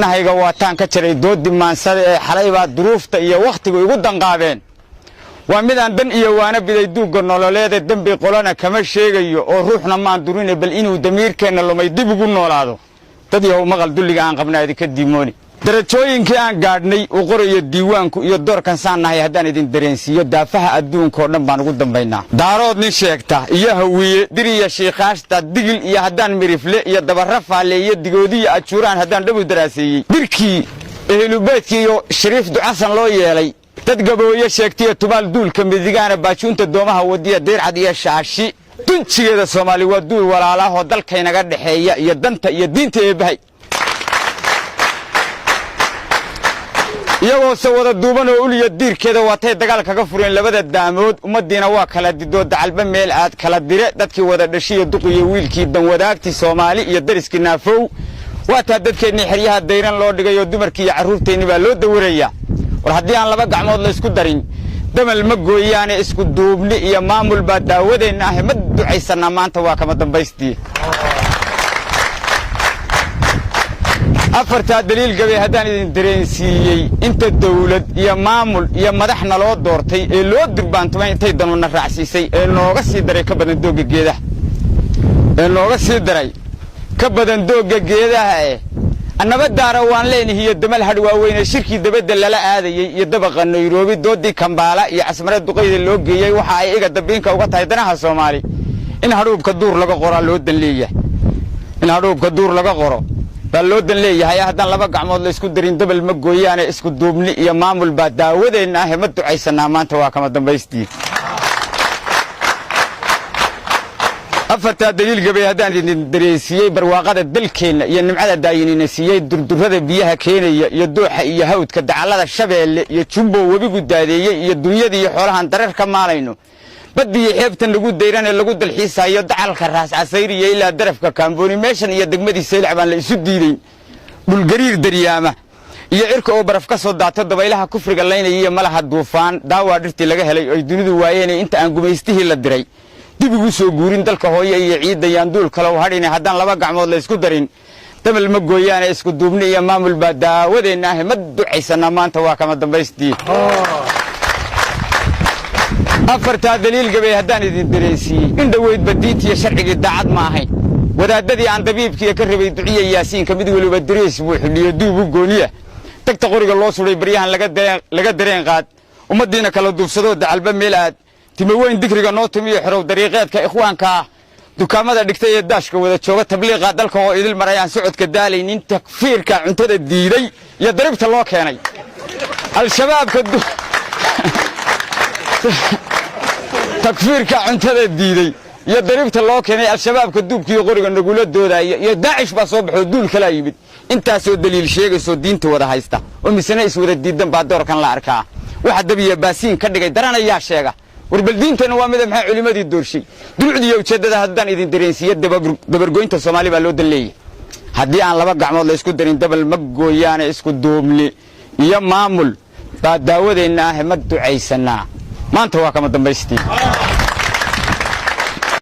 nahayga waataan ka jiray doodi maansada ee xalay baa duruufta iyo waqtigu igu danqaabeen waa midaan dan iyo waana biday duuga nololeed dambi qolana kama sheegayo oo ruuxna maan durine bal inuu damiirkeena lumay dib ugu noolaado dad yahow maqal dulliga aan qabnaadi ka diimooni darajooyinkii aan gaadhnay uu qorayo diiwaanku iyo doorkan saan nahay haddaan idin dareensiiyo daafaha adduunka oo dhan baan ugu dambaynaa daarood nin sheegta iyo hawiye diriya shiikhaashta digil iyo haddaan mirifle iyo dabarra faaleeyo digoodiya ajuuraan haddaan dhabu daraaseeyey dirkii ehlubeedkii iyo shariif ducasan loo yeelay dad gabooye sheegtiyo tumaal duulka midigaana baajuunta doomaha wadiya deyrcad iyo shaashi dunjigeeda soomaali waa duul walaalaahoo dalkaynaga dhexeeya iyo danta iyo diinta eebbahay iyagoo se wada duuban oo uliya diirkeeda waatay dagaal kaga fureen labada daamood ummaddiina waa kala didoo dacalba meel aad kala dire dadkii wada dhashiyo duqiyo wiilkii danwadaagtii soomaali iyo dariskii naafow waataa dadkeennii xeryaha dayran loo dhigay oo dumarkii iyo carruurteenni baa loo dawarayaa war haddii aan laba gacmood la isku darin damal ma gooyaane isku duubni iyo maamul baa daawadeenna ahe ma ducaysannaa maanta waa kama dambaystii afartaa daliil gabay haddaan idin dareensiiyey inta dawlad iyo maamul iyo madaxna loo doortay ee loo durbaantumay intay danuna raacsiisay ee nooga sii daray ka badan doogga geedaha ka badan doogga geedaha annaba daara waan leenahay iyo damal hadh waaweyne shirkii dabadda lala aadayey iyo dabaqa Nairobi doodii Kampala iyo casmara duqeyda loo geeyay waxa ay iga dambiinka uga tahay danaha Soomaali in hadhuubka duur laga qoro loo dan leeyahay loo dan leeyahay haddaan laba gacmood la isku darin dabal ma gooyaane isku duubni iyo maamul baa daawadeenna ah ma ducaysannaa maanta waa kama dambaystii afartaa daliil gabay haddaan idin dareensiiyey barwaaqada dalkeenna iyo nimcada daayinina siiyey durdurrada biyaha keenaya iyo dooxa iyo hawdka dacallada shabeelle iyo jumbo webigu daadeeyey iyo dunyada iyo xoolahan darar ka maalayno badii xeebtan lagu dayran ee lagu dalxiisayo dacalka raas casayriye ilaa darafka kaambooni meeshan iyo degmadii Seylac baan la isu diiday dhulgariir daryaama iyo cirka oo baraf ka soo daato dabaylaha kufriga leynay iyo malaha duufaan daawa dhirtii laga helay ay dunidu waayeen inta aan gumaystihii la diray dib ugu soo guurin dalka hooyo iyo ciidda yaan duul kala hadhina haddaan laba gacmood la isku darin damal ma gooyaane isku duubni iyo maamul baa daawadeenna ah ma ducaysannaa maanta waa kama dambaystii afartaa daliil gabay haddaan idin dareensiiyey in dhaweydba diintiiyo sharcigii daacad ma ahayn wadaadadii aan dabiibkiiyo ka rabay duciya yaasiinka mid weliba dariis buu xidhiyo duub u gooniya tagta qoriga loo suray baryahan laga dareen qaad ummaddiina kala duubsadoo dacalba meel aad timaweyn digriga noo timiyo xerow dariiqeedka ikhwaanka dukaamada dhigtay ee daashka wada jooga tabliiqa dalka oo idil marayaan socodka daalaynin takfiirka cuntada diiday iyo daribta loo keenay al-shabaabka takfiirka cuntada diiday iyo daribta loo keenay al-shabaabka duubkiyo qoriga nagula doodaya iyo daacish baa soo baxo duul kala yimid intaasoo daliil sheegayso diinta wada haysta oo misana is wada diidan baa doorkan la arkaa waxa dabiya baasiin ka dhigay daranayaa sheega warbal diintana waa mid maxay culimadii doorshay dulucdiyo ujeedada haddaan idin dareensiyo dabargoynta Soomaali baa loo dan leeyahay haddii aan laba gacmood la isku darin dabal ma gooyaane isku duubni iyo maamul baa daawadeenna ah ma ducaysannaa maanta waa kama dambaystii